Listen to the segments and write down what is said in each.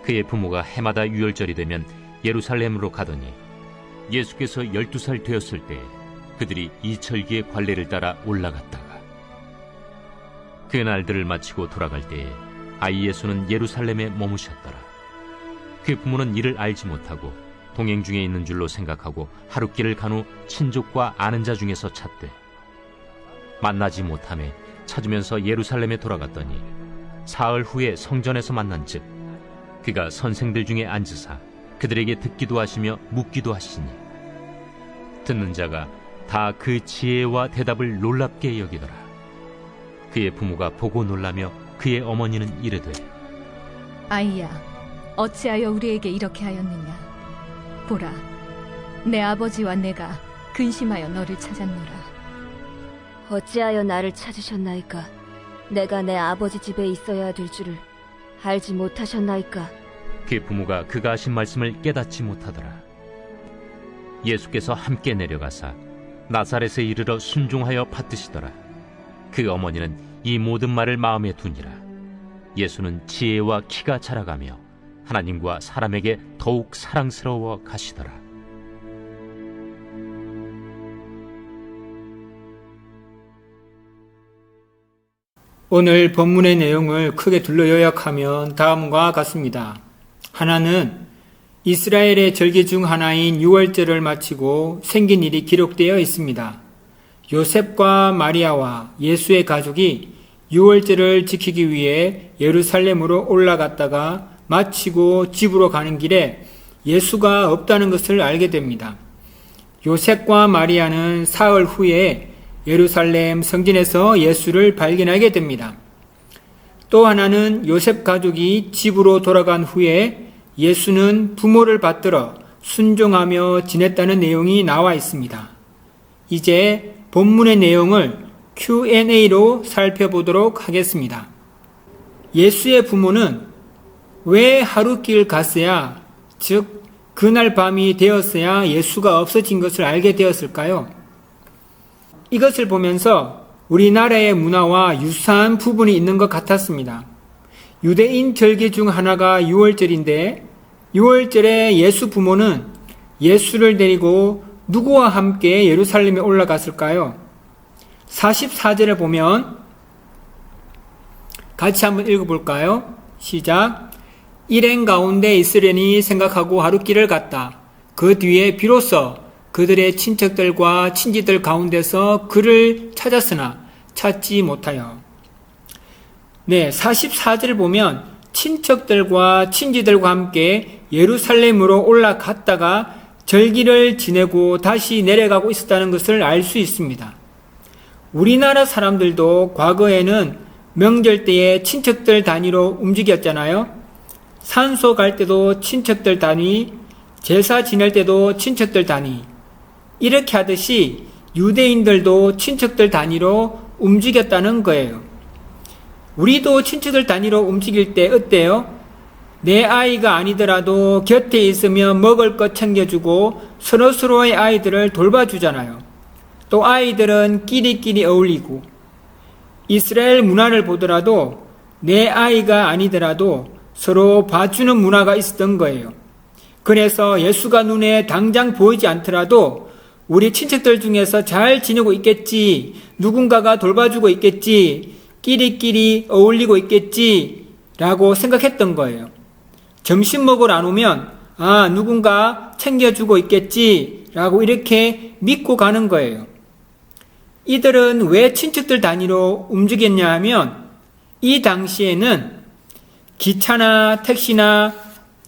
그의 부모가 해마다 유월절이 되면 예루살렘으로 가더니 예수께서 12살 되었을 때 그들이 이철기의 관례를 따라 올라갔다가 그 날들을 마치고 돌아갈 때에 아이 예수는 예루살렘에 머무셨더라. 그 부모는 이를 알지 못하고 동행 중에 있는 줄로 생각하고 하룻길을 간 후 친족과 아는 자 중에서 찾되 만나지 못하매 찾으면서 예루살렘에 돌아갔더니 사흘 후에 성전에서 만난즉 그가 선생들 중에 앉으사 그들에게 듣기도 하시며 묻기도 하시니 듣는 자가 다 그 지혜와 대답을 놀랍게 여기더라. 그의 부모가 보고 놀라며 그의 어머니는 이르되 아이야, 어찌하여 우리에게 이렇게 하였느냐? 보라, 내 아버지와 내가 근심하여 너를 찾았노라. 어찌하여 나를 찾으셨나이까? 내가 내 아버지 집에 있어야 될 줄을 알지 못하셨나이까? 그의 부모가 그가 하신 말씀을 깨닫지 못하더라. 예수께서 함께 내려가사 나사렛에 이르러 순종하여 받드시더라. 그 어머니는 이 모든 말을 마음에 두니라. 예수는 지혜와 키가 자라가며 하나님과 사람에게 더욱 사랑스러워 가시더라. 오늘 본문의 내용을 크게 둘러 요약하면 다음과 같습니다. 하나는 이스라엘의 절기 중 하나인 유월절을 마치고 생긴 일이 기록되어 있습니다. 요셉과 마리아와 예수의 가족이 유월절을 지키기 위해 예루살렘으로 올라갔다가 마치고 집으로 가는 길에 예수가 없다는 것을 알게 됩니다. 요셉과 마리아는 사흘 후에 예루살렘 성전에서 예수를 발견하게 됩니다. 또 하나는 요셉 가족이 집으로 돌아간 후에 예수는 부모를 받들어 순종하며 지냈다는 내용이 나와 있습니다. 이제 본문의 내용을 Q&A로 살펴보도록 하겠습니다. 예수의 부모는 왜 하룻길 갔어야, 즉 그날 밤이 되었어야 예수가 없어진 것을 알게 되었을까요? 이것을 보면서 우리나라의 문화와 유사한 부분이 있는 것 같았습니다. 유대인 절기 중 하나가 유월절인데 유월절에 예수 부모는 예수를 데리고 누구와 함께 예루살렘에 올라갔을까요? 44절을 보면 같이 한번 읽어볼까요? 시작. 일행 가운데 있으려니 생각하고 하룻길을 갔다. 그 뒤에 비로소 그들의 친척들과 친지들 가운데서 그를 찾았으나 찾지 못하여. 44절을 보면 친척들과 친지들과 함께 예루살렘으로 올라갔다가 절기를 지내고 다시 내려가고 있었다는 것을 알 수 있습니다. 우리나라 사람들도 과거에는 명절 때에 친척들 단위로 움직였잖아요. 산소 갈 때도 친척들 단위, 제사 지낼 때도 친척들 단위. 이렇게 하듯이 유대인들도 친척들 단위로 움직였다는 거예요. 우리도 친척들 단위로 움직일 때 어때요? 내 아이가 아니더라도 곁에 있으면 먹을 것 챙겨주고 서로서로의 아이들을 돌봐주잖아요. 또 아이들은 끼리끼리 어울리고, 이스라엘 문화를 보더라도 내 아이가 아니더라도 서로 봐주는 문화가 있었던 거예요. 그래서 예수가 눈에 당장 보이지 않더라도 우리 친척들 중에서 잘 지내고 있겠지, 누군가가 돌봐주고 있겠지, 끼리끼리 어울리고 있겠지 라고 생각했던 거예요. 점심 먹으러 안 오면 누군가 챙겨주고 있겠지 라고 이렇게 믿고 가는 거예요. 이들은 왜 친척들 단위로 움직였냐 하면 이 당시에는 기차나 택시나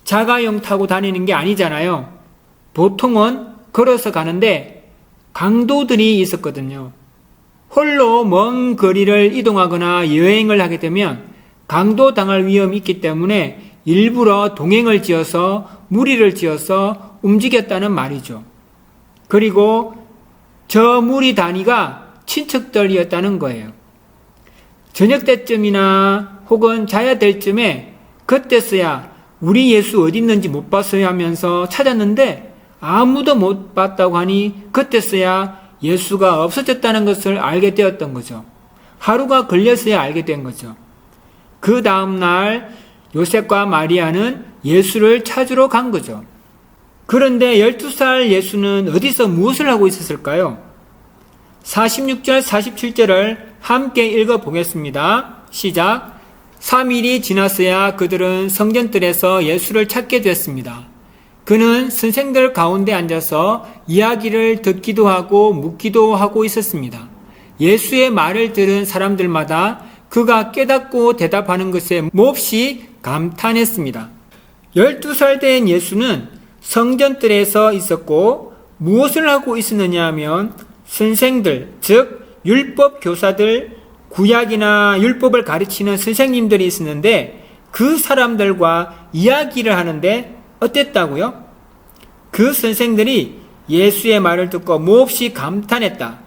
자가용 타고 다니는 게 아니잖아요. 보통은 걸어서 가는데 강도들이 있었거든요. 홀로 먼 거리를 이동하거나 여행을 하게 되면 강도당할 위험이 있기 때문에 일부러 동행을 지어서 무리를 지어서 움직였다는 말이죠. 그리고 저 무리 단위가 친척들이었다는 거예요. 저녁 때쯤이나 혹은 자야 될 쯤에 그때서야 우리 예수 어디 있는지 못 봤어요 하면서 찾았는데 아무도 못 봤다고 하니 그때서야 예수가 없어졌다는 것을 알게 되었던 거죠. 하루가 걸려서야 알게 된 거죠. 그 다음날 요셉과 마리아는 예수를 찾으러 간 거죠. 그런데 12살 예수는 어디서 무엇을 하고 있었을까요? 46절, 47절을 함께 읽어보겠습니다. 시작. 3일이 지났어야 그들은 성전뜰에서 예수를 찾게 됐습니다. 그는 선생들 가운데 앉아서 이야기를 듣기도 하고 묻기도 하고 있었습니다. 예수의 말을 들은 사람들마다 그가 깨닫고 대답하는 것에 몹시 감탄했습니다. 12살 된 예수는 성전뜰에서 있었고 무엇을 하고 있었느냐 하면 선생들, 즉 율법 교사들, 구약이나 율법을 가르치는 선생님들이 있었는데 그 사람들과 이야기를 하는데 어땠다고요? 그 선생들이 예수의 말을 듣고 몹시 감탄했다고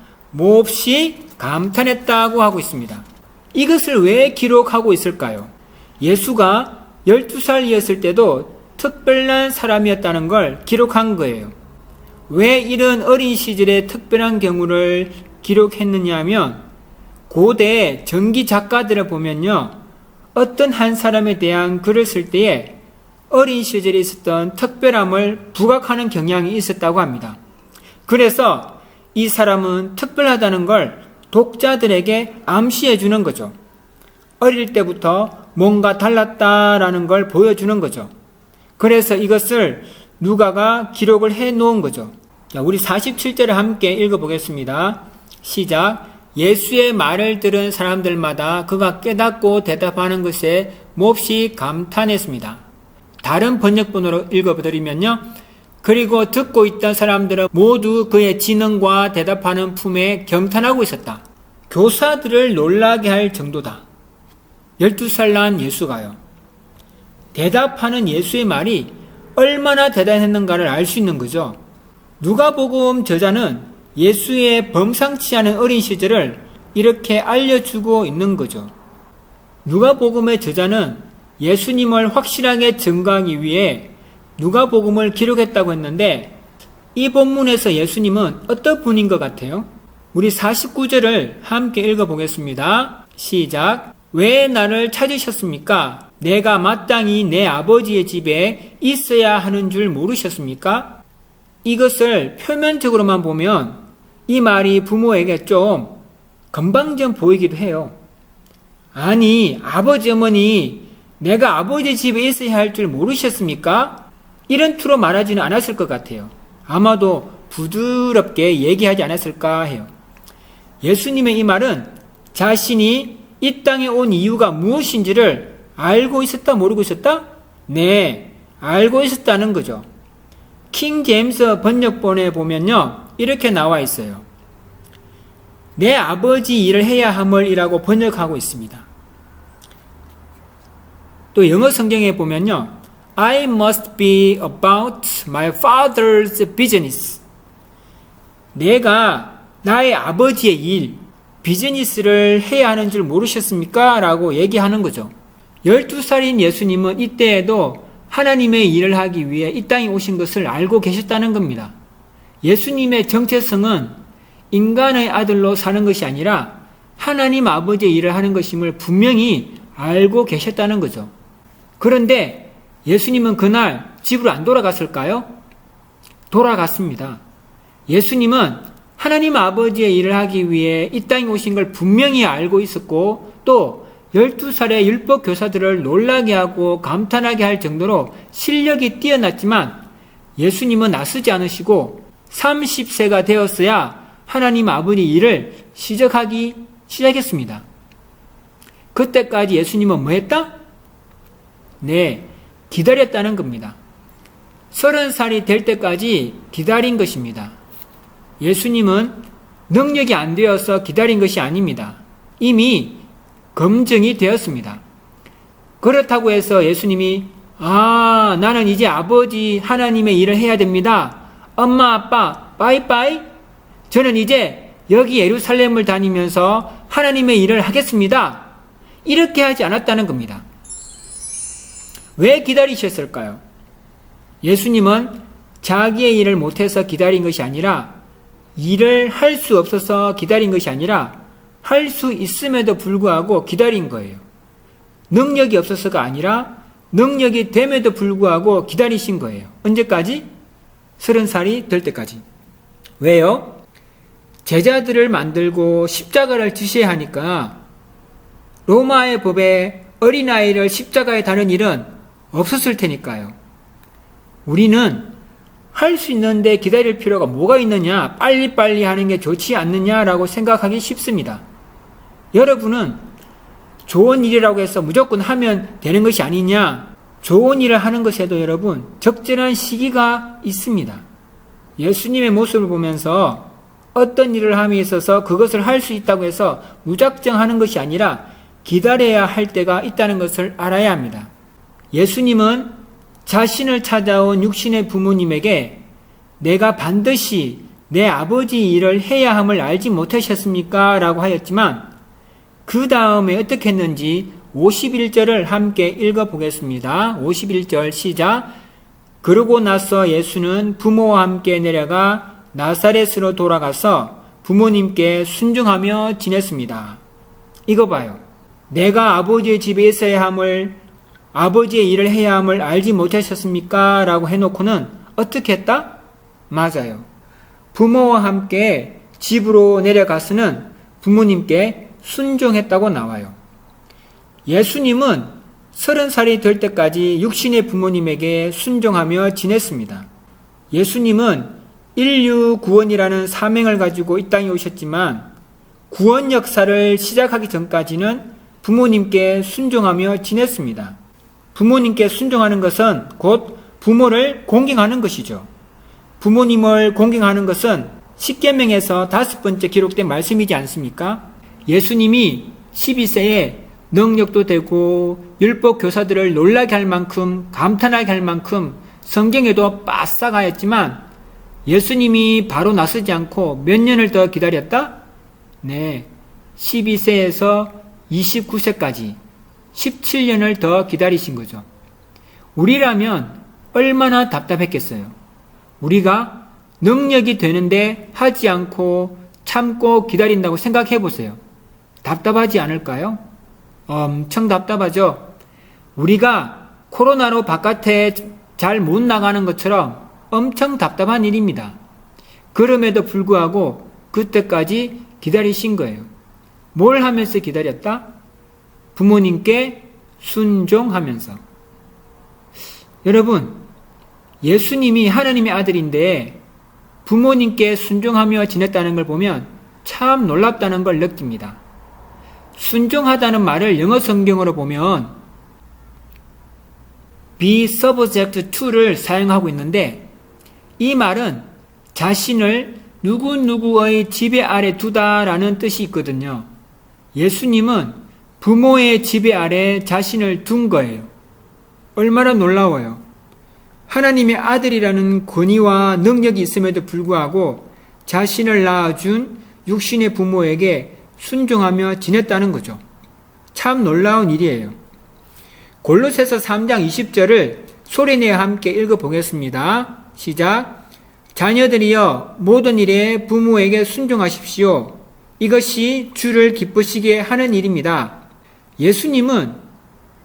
하고 있습니다. 이것을 왜 기록하고 있을까요? 예수가 12살이었을 때도 특별한 사람이었다는 걸 기록한 거예요. 왜 이런 어린 시절의 특별한 경우를 기록했느냐 하면 고대 전기 작가들을 보면요, 어떤 한 사람에 대한 글을 쓸 때에 어린 시절에 있었던 특별함을 부각하는 경향이 있었다고 합니다. 그래서 이 사람은 특별하다는 걸 독자들에게 암시해 주는 거죠. 어릴 때부터 뭔가 달랐다라는 걸 보여주는 거죠. 그래서 이것을 누가가 기록을 해 놓은 거죠. 자, 우리 47절을 함께 읽어보겠습니다. 시작. 예수의 말을 들은 사람들마다 그가 깨닫고 대답하는 것에 몹시 감탄했습니다. 다른 번역본으로 읽어드리면요. 그리고 듣고 있던 사람들은 모두 그의 지능과 대답하는 품에 경탄하고 있었다. 교사들을 놀라게 할 정도다. 12살 난 예수가요. 대답하는 예수의 말이 얼마나 대단했는가를 알 수 있는 거죠. 누가복음 저자는 예수의 범상치 않은 어린 시절을 이렇게 알려주고 있는 거죠. 누가복음의 저자는 예수님을 확실하게 증거하기 위해 누가복음을 기록했다고 했는데 이 본문에서 예수님은 어떤 분인 것 같아요? 우리 49절을 함께 읽어보겠습니다. 시작. 왜 나를 찾으셨습니까? 내가 마땅히 내 아버지의 집에 있어야 하는 줄 모르셨습니까? 이것을 표면적으로만 보면 이 말이 부모에게 좀 건방져 보이기도 해요. 아니, 아버지 어머니, 내가 아버지 집에 있어야 할 줄 모르셨습니까? 이런 투로 말하지는 않았을 것 같아요. 아마도 부드럽게 얘기하지 않았을까 해요. 예수님의 이 말은 자신이 이 땅에 온 이유가 무엇인지를 알고 있었다, 모르고 있었다? 네, 알고 있었다는 거죠. 킹 제임스 번역본에 보면요, 이렇게 나와 있어요. 내 아버지 일을 해야 함을 이라고 번역하고 있습니다. 또 영어 성경에 보면요, I must be about my father's business. 내가 나의 아버지의 일, 비즈니스를 해야 하는 줄 모르셨습니까? 라고 얘기하는 거죠. 12살인 예수님은 이때에도 하나님의 일을 하기 위해 이 땅에 오신 것을 알고 계셨다는 겁니다. 예수님의 정체성은 인간의 아들로 사는 것이 아니라 하나님 아버지의 일을 하는 것임을 분명히 알고 계셨다는 거죠. 그런데 예수님은 그날 집으로 안 돌아갔을까요? 돌아갔습니다. 예수님은 하나님 아버지의 일을 하기 위해 이 땅에 오신 걸 분명히 알고 있었고 또 12살의 율법 교사들을 놀라게 하고 감탄하게 할 정도로 실력이 뛰어났지만 예수님은 나서지 않으시고 30세가 되었어야 하나님 아버지 일을 시작하기 시작했습니다. 그때까지 예수님은 뭐 했다? 네, 기다렸다는 겁니다. 30살이 될 때까지 기다린 것입니다. 예수님은 능력이 안 되어서 기다린 것이 아닙니다. 이미 검증이 되었습니다. 그렇다고 해서 예수님이 나는 이제 아버지 하나님의 일을 해야 됩니다. 엄마 아빠 빠이빠이, 저는 이제 여기 예루살렘을 다니면서 하나님의 일을 하겠습니다. 이렇게 하지 않았다는 겁니다. 왜 기다리셨을까요? 예수님은 자기의 일을 못해서 기다린 것이 아니라 일을 할 수 없어서 기다린 것이 아니라 할 수 있음에도 불구하고 기다린 거예요. 능력이 없어서가 아니라 능력이 됨에도 불구하고 기다리신 거예요. 언제까지? 30살이 될 때까지. 왜요? 제자들을 만들고 십자가를 지셔야 하니까 로마의 법에 어린아이를 십자가에 다는 일은 없었을 테니까요. 우리는 할 수 있는데 기다릴 필요가 뭐가 있느냐, 빨리빨리 하는 게 좋지 않느냐라고 생각하기 쉽습니다. 여러분은 좋은 일이라고 해서 무조건 하면 되는 것이 아니냐, 좋은 일을 하는 것에도 여러분 적절한 시기가 있습니다. 예수님의 모습을 보면서 어떤 일을 함에 있어서 그것을 할 수 있다고 해서 무작정 하는 것이 아니라 기다려야 할 때가 있다는 것을 알아야 합니다. 예수님은 자신을 찾아온 육신의 부모님에게 내가 반드시 내 아버지 일을 해야 함을 알지 못하셨습니까? 라고 하였지만 그 다음에 어떻게 했는지 51절을 함께 읽어보겠습니다. 51절 시작. 그러고 나서 예수는 부모와 함께 내려가 나사렛으로 돌아가서 부모님께 순종하며 지냈습니다. 이거 봐요. 내가 아버지의 집에 있어야 함을, 아버지의 일을 해야 함을 알지 못하셨습니까? 라고 해놓고는 어떻게 했다? 맞아요. 부모와 함께 집으로 내려가서는 부모님께 순종했다고 나와요. 예수님은 30살이 될 때까지 육신의 부모님에게 순종하며 지냈습니다. 예수님은 인류 구원이라는 사명을 가지고 이 땅에 오셨지만 구원 역사를 시작하기 전까지는 부모님께 순종하며 지냈습니다. 부모님께 순종하는 것은 곧 부모를 공경하는 것이죠. 부모님을 공경하는 것은 십계명에서 5번째 기록된 말씀이지 않습니까? 예수님이 12세에 능력도 되고 율법 교사들을 놀라게 할 만큼 감탄하게 할 만큼 성경에도 빠싹하였지만 예수님이 바로 나서지 않고 몇 년을 더 기다렸다? 네, 12세에서 29세까지 17년을 더 기다리신 거죠. 우리라면 얼마나 답답했겠어요. 우리가 능력이 되는데 하지 않고 참고 기다린다고 생각해 보세요. 답답하지 않을까요? 엄청 답답하죠. 우리가 코로나로 바깥에 잘 못 나가는 것처럼 엄청 답답한 일입니다. 그럼에도 불구하고 그때까지 기다리신 거예요. 뭘 하면서 기다렸다? 부모님께 순종하면서. 여러분, 예수님이 하나님의 아들인데 부모님께 순종하며 지냈다는 걸 보면 참 놀랍다는 걸 느낍니다. 순종하다는 말을 영어 성경으로 보면 be subject to를 사용하고 있는데 이 말은 자신을 누구누구의 지배 아래 두다라는 뜻이 있거든요. 예수님은 부모의 지배 아래 자신을 둔 거예요. 얼마나 놀라워요. 하나님의 아들이라는 권위와 능력이 있음에도 불구하고 자신을 낳아준 육신의 부모에게 순종하며 지냈다는 거죠. 참 놀라운 일이에요. 골로새서 3장 20절을 소리내어 함께 읽어보겠습니다. 시작. 자녀들이여 모든 일에 부모에게 순종하십시오. 이것이 주를 기쁘시게 하는 일입니다. 예수님은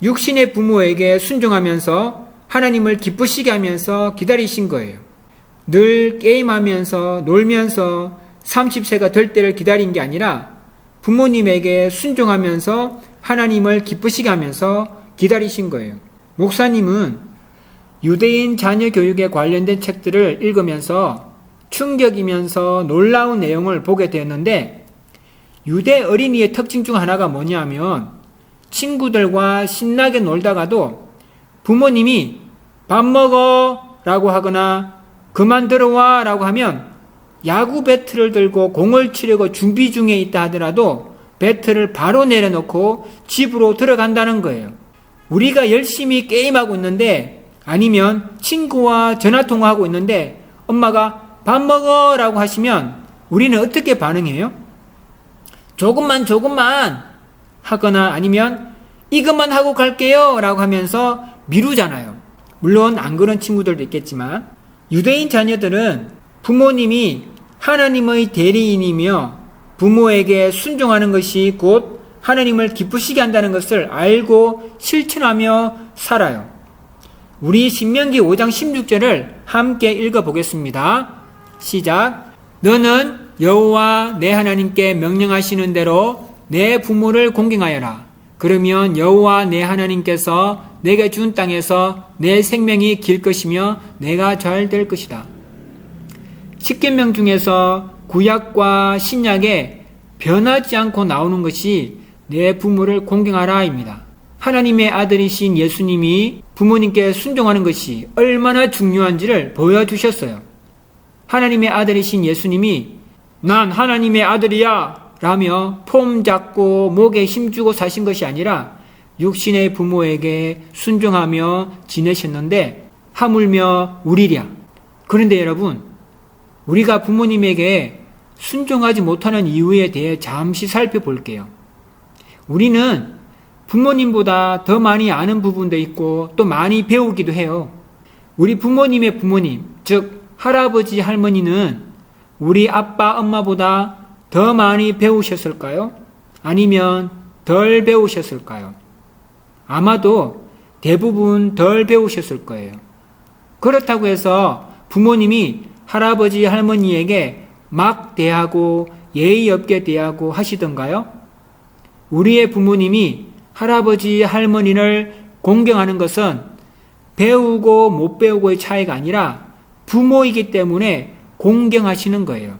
육신의 부모에게 순종하면서 하나님을 기쁘시게 하면서 기다리신 거예요. 늘 게임하면서 놀면서 30세가 될 때를 기다린 게 아니라 부모님에게 순종하면서 하나님을 기쁘시게 하면서 기다리신 거예요. 목사님은 유대인 자녀 교육에 관련된 책들을 읽으면서 충격이면서 놀라운 내용을 보게 되었는데 유대 어린이의 특징 중 하나가 뭐냐면 친구들과 신나게 놀다가도 부모님이 밥 먹어 라고 하거나 그만 들어와 라고 하면 야구 배트를 들고 공을 치려고 준비 중에 있다 하더라도 배트를 바로 내려놓고 집으로 들어간다는 거예요. 우리가 열심히 게임하고 있는데 아니면 친구와 전화통화하고 있는데 엄마가 밥 먹어 라고 하시면 우리는 어떻게 반응해요? 조금만 하거나 아니면 이것만 하고 갈게요 라고 하면서 미루잖아요. 물론 안 그런 친구들도 있겠지만 유대인 자녀들은 부모님이 하나님의 대리인이며 부모에게 순종하는 것이 곧 하나님을 기쁘시게 한다는 것을 알고 실천하며 살아요. 우리 신명기 5장 16절을 함께 읽어보겠습니다. 시작. 너는 여호와 내 하나님께 명령하시는 대로 내 부모를 공경하여라. 그러면 여호와 내 하나님께서 내게 준 땅에서 내 생명이 길 것이며 내가 잘 될 것이다. 10계명 중에서 구약과 신약에 변하지 않고 나오는 것이 내 부모를 공경하라입니다. 하나님의 아들이신 예수님이 부모님께 순종하는 것이 얼마나 중요한지를 보여주셨어요. 하나님의 아들이신 예수님이 난 하나님의 아들이야 라며 폼 잡고 목에 힘주고 사신 것이 아니라 육신의 부모에게 순종하며 지내셨는데 하물며 우리랴. 그런데 여러분, 우리가 부모님에게 순종하지 못하는 이유에 대해 잠시 살펴볼게요. 우리는 부모님보다 더 많이 아는 부분도 있고 또 많이 배우기도 해요. 우리 부모님의 부모님, 즉 할아버지 할머니는 우리 아빠 엄마보다 더 많이 배우셨을까요? 아니면 덜 배우셨을까요? 아마도 대부분 덜 배우셨을 거예요. 그렇다고 해서 부모님이 할아버지 할머니에게 막 대하고 예의 없게 대하고 하시던가요? 우리의 부모님이 할아버지 할머니를 공경하는 것은 배우고 못 배우고의 차이가 아니라 부모이기 때문에 공경하시는 거예요.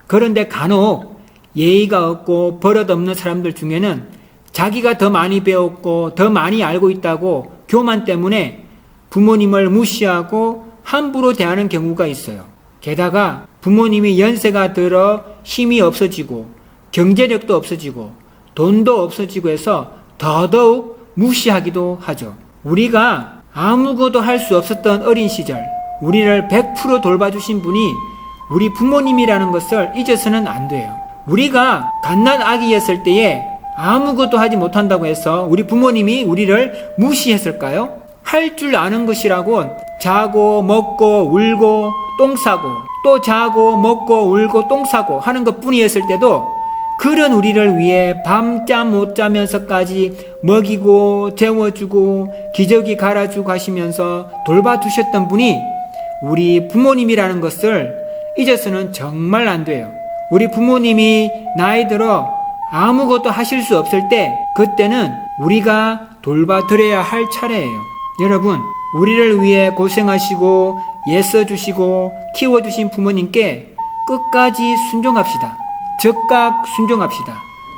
그런데 간혹 예의가 없고 버릇없는 사람들 중에는 자기가 더 많이 배웠고 더 많이 알고 있다고 교만 때문에 부모님을 무시하고 함부로 대하는 경우가 있어요. 게다가 부모님이 연세가 들어 힘이 없어지고 경제력도 없어지고 돈도 없어지고 해서 더더욱 무시하기도 하죠. 우리가 아무것도 할 수 없었던 어린 시절, 우리를 100% 돌봐주신 분이 우리 부모님이라는 것을 잊어서는 안 돼요. 우리가 갓난 아기였을 때에 아무것도 하지 못한다고 해서 우리 부모님이 우리를 무시했을까요? 할 줄 아는 것이라곤 자고 먹고 울고 똥 싸고 또 자고 먹고 울고 똥 싸고 하는 것 뿐이었을 때도 그런 우리를 위해 밤잠 못 자면서까지 먹이고 재워주고 기저귀 갈아주고 하시면서 돌봐주셨던 분이 우리 부모님이라는 것을 잊어서는 정말 안 돼요. 우리 부모님이 나이 들어 아무것도 하실 수 없을 때 그때는 우리가 돌봐드려야 할 차례예요. 여러분, 우리를 위해 고생하시고 애써주시고 키워주신 부모님께 끝까지 순종합시다. 즉각 순종합시다.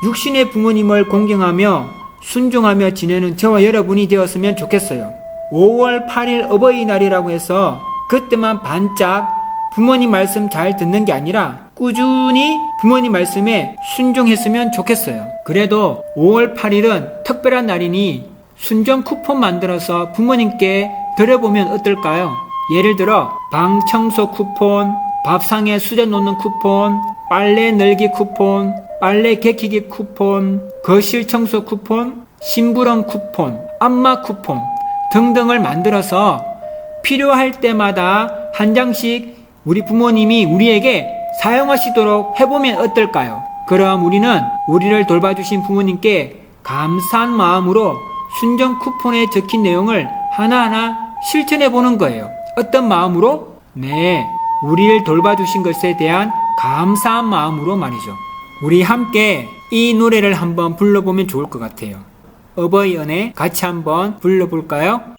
육신의 부모님을 공경하며 순종하며 지내는 저와 여러분이 되었으면 좋겠어요. 5월 8일 어버이날이라고 해서 그때만 반짝 부모님 말씀 잘 듣는 게 아니라 꾸준히 부모님 말씀에 순종했으면 좋겠어요. 그래도 5월 8일은 특별한 날이니 순종 쿠폰 만들어서 부모님께 드려보면 어떨까요? 예를 들어 방 청소 쿠폰, 밥상에 수저 놓는 쿠폰, 빨래 널기 쿠폰, 빨래 개키기 쿠폰, 거실 청소 쿠폰, 심부름 쿠폰, 안마 쿠폰 등등을 만들어서 필요할 때마다 한 장씩 우리 부모님이 우리에게 사용하시도록 해보면 어떨까요? 그럼 우리는 우리를 돌봐주신 부모님께 감사한 마음으로 순정 쿠폰에 적힌 내용을 하나하나 실천해 보는 거예요. 어떤 마음으로? 네, 우리를 돌봐주신 것에 대한 감사한 마음으로 말이죠. 우리 함께 이 노래를 한번 불러보면 좋을 것 같아요. 어버이 은혜 같이 한번 불러볼까요?